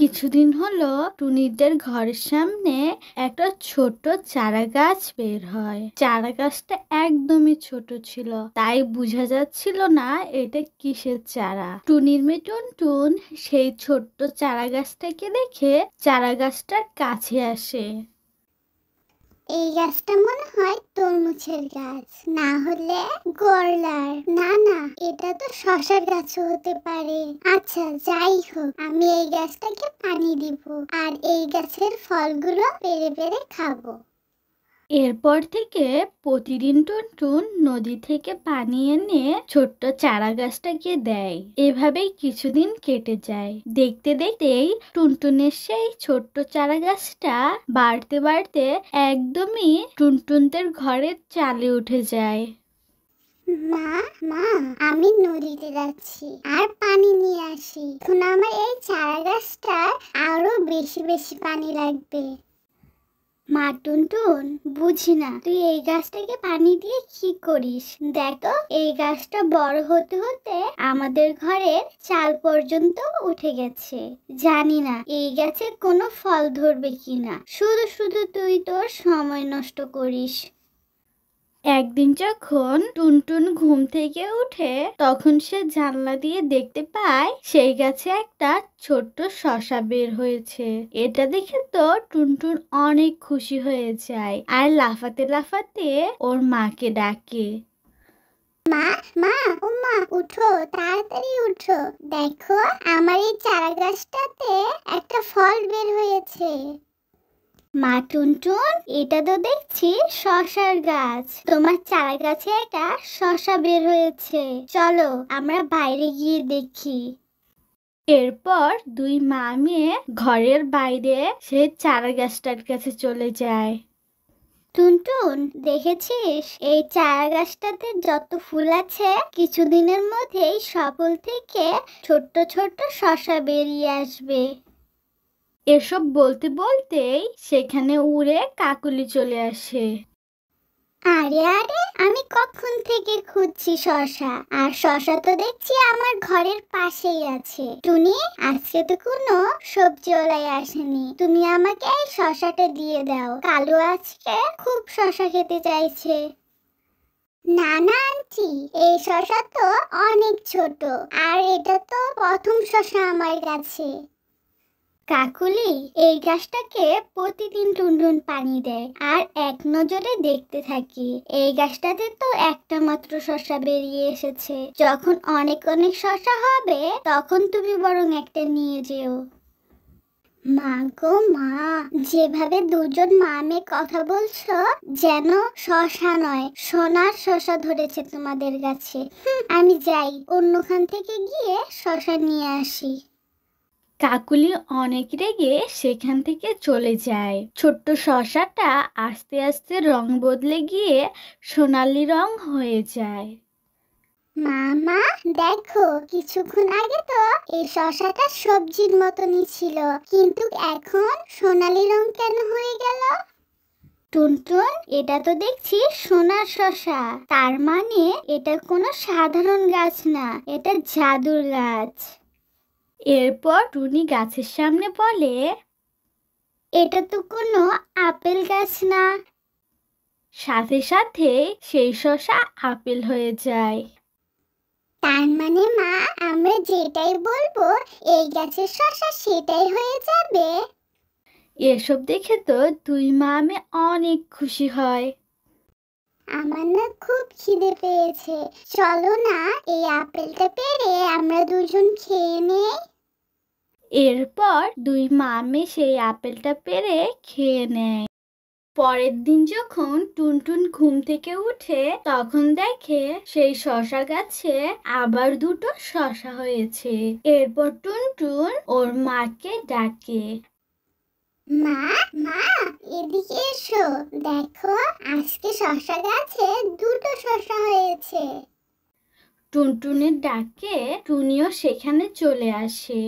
কিছুদিন হলো টুনিদের ঘরের সামনে একটা ছোট চারা গাছ বের হয়। চারা গাছটা একদমই ছোট ছিল, তাই বোঝা যাচ্ছিল না এটা কিসের চারা। টুনির মেয়ে টুনটুন সেই ছোট্ট চারা গাছটাকে দেখে চারা গাছটার কাছে আসে। এই গাছটা মনে হয় তরমুজের গাছ, না হলে গরলার। না না, এটা তো শসার গাছও হতে পারে। আচ্ছা যাই হোক, আমি এই গাছটাকে পানি দিব আর এই গাছের ফলগুলো পেড়ে পেড়ে খাবো। এরপর থেকে প্রতিদিন টুনটুন নদী থেকে পানি এনে ছোট্ট চারা গাছটাকে দেয়। এভাবেই কিছুদিন কেটে যায়। দেখতে দেখতেই টুনটুনের সেই ছোট্ট চারা গাছটা বাড়তে বাড়তে একদমই টুনটুনদের ঘরের চালে উঠে যায়। মা মা, আমি নদীতে যাচ্ছি আর পানি নিয়ে আসি। এখন আমার এই চারা গাছটার আরো বেশি বেশি পানি লাগবে। মা টুনটুন, বুঝি না তুই এই গাছটাকে পানি দিয়ে কি করিস। দেখো, এই গাছটা বড় হতে হতে আমাদের ঘরের চাল পর্যন্ত উঠে গেছে। জানি না এই গাছে কোনো ফল ধরবে কিনা। শুধু শুধু তুই তোর সময় নষ্ট করিস। একদিন যখন টুনটুন ঘুম থেকে উঠে তখন সে জানলা দিয়ে দেখতে পায় সেই গাছে একটা ছোট্ট শসা বের হয়েছে। এটা দেখে তো টুনটুন অনেক খুশি হয়ে যায় আর লাফাতে লাফাতে ওর মাকে ডাকে। মা মা, ও মা, উঠো, তাড়াতাড়ি উঠো। দেখো, আমার এই চারা গাছটাতে একটা ফল বের হয়েছে। মা টুনটুন, এটা তো দেখছি শসার গাছ। তোমার চারা গাছে একটা শসা বের হয়েছে। চলো আমরা বাইরে গিয়ে দেখি। এরপর দুই মা মেয়ে ঘরের বাইরে সেই চারা গাছটার কাছে চলে যায়। টুনটুন, দেখেছিস এই চারা গাছটাতে যত ফুল আছে কিছুদিনের মধ্যেই সফল থেকে ছোট্ট ছোট্ট শসা বেরিয়ে আসবে। এসব বলতে বলতেই সেখানে উড়ে কাকলি চলে আসে। আরে আরে, আমি কখন থেকে খুঁজছি শসা, আর শসা তো দেখছি আমার ঘরের পাশেই আছে। টুনি, আজকে তো কোনো সবজিওয়ালাই আসেনি, তুমি আমাকে এই শসাটা দিয়ে দাও। কালু আজকে খুব শসা খেতে চাইছে। না না আন্টি, এই শসা তো অনেক ছোট, আর এটা তো প্রথম শসা আমার কাছে। কাকুলি, এই গাছটাকে প্রতিদিন টুনটুন পানি দেয় আর এক নজরে দেখতে থাকি। এই গাছটাতে তো একটা মাত্র শসা বেরিয়ে এসেছে। যখন অনেক অনেক শসা হবে তখন তুমি বরং একটা নিয়ে যেও। মা গো মা, যেভাবে দুজন মা মেয়ে কথা বলছো যেন শসা নয় সোনার শসা ধরেছে তোমাদের কাছে। আমি যাই, অন্যখান থেকে গিয়ে শসা নিয়ে আসি। কাকুলি অনেক রেগে সেখান থেকে চলে যায়। ছোট্ট শসাটা আস্তে আস্তে রং বদলে গিয়ে সোনালি রং হয়ে যায়। মামা, দেখো, কিছুক্ষণ আগে তো এই শসাটা সবজির মতনই ছিল, কিন্তু এখন সোনালী রং কেন হয়ে গেল? টুনটুন, এটা তো দেখছি সোনার শসা। তার মানে এটা কোনো সাধারণ গাছ না, এটা জাদুর গাছ। এরপর টুনি গাছের সামনে বলে, এটা তো কোনো আপেল গাছ না। সাথে সাথে সেই শসা আপেল হয়ে যায়। তার মানে মা, আমরা যেটাই বলবো এই গাছের শসা সেটাই হয়ে যাবে। এসব দেখে তো দুই মা মেয়ে অনেক খুশি হয়। আমার না খুব খিদে পেয়েছে, চলো না এই আপেলটা পেড়ে আমরা দুজন খেয়ে নেই। এরপর দুই মা মেয়ে সেই আপেলটা পেড়ে খেয়ে নেয়। পরের দিন যখন টুনটুন ঘুম থেকে উঠে তখন দেখে সেই শসা গাছে আবার দুটো শসা হয়েছে। এরপর টুনটুন ওর মাকে ডাকে, মা মা, এদিকে এসো, দেখো আজকে শসা গাছে দুটো শসা হয়েছে। টুনটুনের ডাকে টুনিও সেখানে চলে আসে।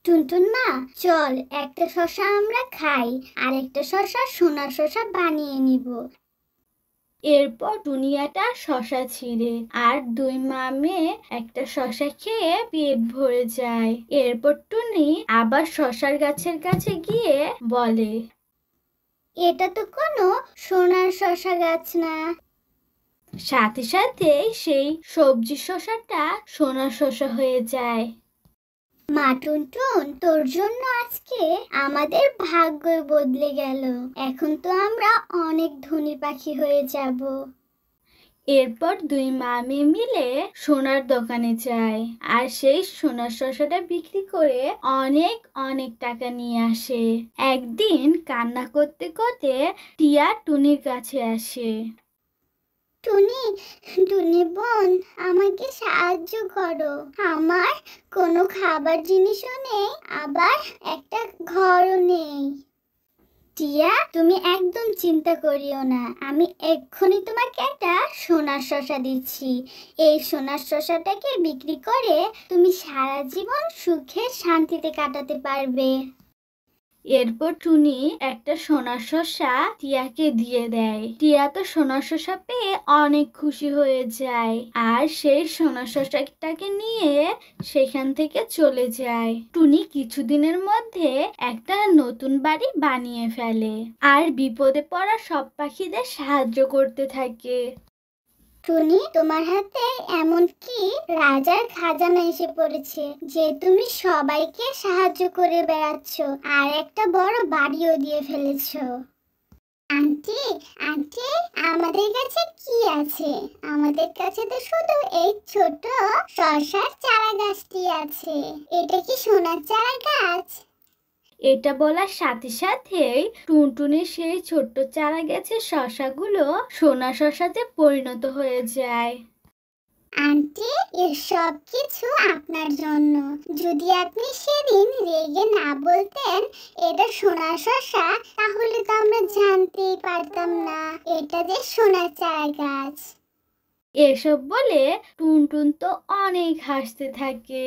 টুনটুন মা, চল একটা শসা আমরা খাই আর একটা শসা সোনার শসা বানিয়ে নিব। এরপর টুনিয়াটা শশা ছিঁড়ে আর দুই মামে একটা শশা খেয়ে পেট ভরে যায়। এরপর টুনি আবার শশার গাছের কাছে গিয়ে বলে, এটা তো কোনো সোনার শশা গাছ না। সাথে সাথে সেই সবজি শশাটা সোনার শশা হয়ে যায়। মা টুনটুন, তোর জন্য আজকে আমাদের ভাগ্যই বদলে গেল। এখন তো আমরা অনেক ধনী পাখি হয়ে যাব। এরপর দুই মামি মিলে সোনার দোকানে যায় আর সেই সোনার শসাটা বিক্রি করে অনেক অনেক টাকা নিয়ে আসে। একদিন কান্না করতে করতে টিয়া টুনির কাছে আসে। টুনি, টুনি বোন, আমাকে সাহায্য করো। আমার কোনো খাবার জিনিসও নেই, আবার একটা ঘরও নেই। টিয়া, তুমি একদম চিন্তা করিও না, আমি এক্ষুনি তোমাকে একটা সোনার শসা দিচ্ছি। এই সোনার শসাটাকে বিক্রি করে তুমি সারা জীবন সুখে শান্তিতে কাটাতে পারবে। এরপর টুনি একটা সোনার শসা টিয়াকে দিয়ে দেয়। টিয়া তো সোনার শসা পেয়ে অনেক খুশি হয়ে যায় আর সেই সোনার শসাটাকে নিয়ে সেখান থেকে চলে যায়। টুনি কিছুদিনের মধ্যে একটা নতুন বাড়ি বানিয়ে ফেলে আর বিপদে পড়া সব পাখিদের সাহায্য করতে থাকে। টুনি, তোমার হাতে এমন কি রাজার খাজানা এসে পড়েছে যে তুমি সবাইকে সাহায্য করে বেড়াচ্ছ আর একটা বড় বাড়িও দিয়ে ফেলেছো। আন্টি, আন্টি, আমাদের কাছে কি আছে? আমাদের কাছে তো শুধু এই ছোট শসার চারা গাছটি আছে। এটা কি সোনার চারা গাছ? এটা বলার সাথে সাথেই টুনটুনির সেই ছোট্ট চারা গাছের শসাগুলো সোনা শসাতে পরিণত হয়ে যায়। আন্টি, এসব কিছু আপনার জন্য। যদি আপনি সেদিন রেগে না বলতেন এটা সোনার শসা, তাহলে তো আমরা জানতেই পারতাম না এটা যে সোনার চারা গাছ। এসব বলে টুনটুন তো অনেক হাসতে থাকে।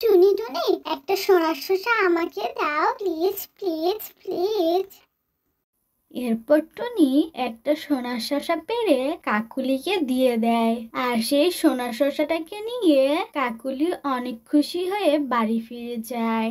টুনি, টুনি, একটা সোনার শসা আমাকে দাও, প্লিজ প্লিজ প্লিজ। এরপর টুনি একটা সোনার শসা পেড়ে কাকুলিকে দিয়ে দেয় আর সেই সোনার শসাটাকে নিয়ে কাকুলি অনেক খুশি হয়ে বাড়ি ফিরে যায়।